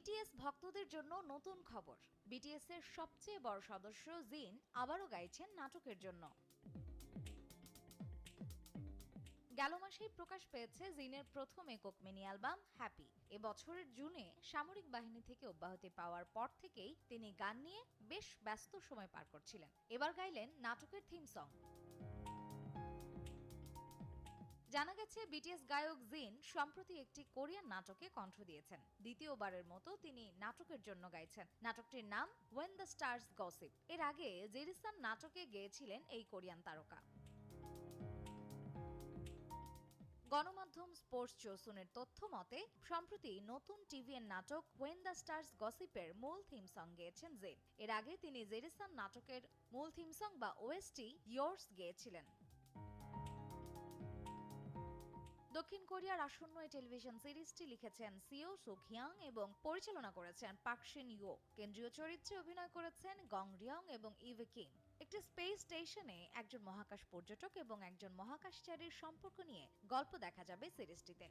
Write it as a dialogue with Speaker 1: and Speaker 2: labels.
Speaker 1: BTS ভক্তদের জন্য নতুন খবর। বিটিএস এর সবচেয়ে বড় সদস্য জিন আবারও গাইছেন নাটকের জন্য। গেল মাসেই প্রকাশ পেয়েছে জিনের প্রথম একক মিনি অ্যালবাম হ্যাপি। এবছরের জুনে সামরিক বাহিনী থেকে অব্যাহতি পাওয়ার পর থেকেই তিনি গান নিয়ে বেশ ব্যস্ত সময় পার করছিলেন। এবার গাইলেন নাটকের থিম সং। জানা গেছে বিটিএস গায়ক জিন সম্প্রতি একটি কোরিয়ান নাটকে কণ্ঠ দিয়েছেন। দ্বিতীয়বারের মতো তিনি নাটকের জন্য গাইছেন। নাটকটির নাম ওয়েন দ্য স্টার্স গসিপ। এর আগে জেরিসান নাটকে গেয়েছিলেন এই কোরিয়ান তারকা। গণমাধ্যম স্পোর্টস চৌসুনের তথ্য মতে সম্প্রতি নতুন টিভিএন নাটক ওয়েন দ্য স্টার্স গসিপের মূল থিম সং গেয়েছেন জিন। এর আগে তিনি জেরিসান নাটকের মূল থিম সং বা ওএসটি ইয়োর্স গেয়েছিলেন। দক্ষিণ কোরিয়ার আসন্ন এই টেলিভিশন সিরিজটি লিখেছেন সিও সুকহিয়াং এবং পরিচালনা করেছেন পাক শিন ইয়ো। কেন্দ্রীয় চরিত্রে অভিনয় করেছেন গং রিয়ং এবং ইভে কিম। একটি স্পেস স্টেশনে একজন মহাকাশ পর্যটক এবং একজন মহাকাশচারীর সম্পর্ক নিয়ে গল্প দেখা যাবে সিরিজটিতে।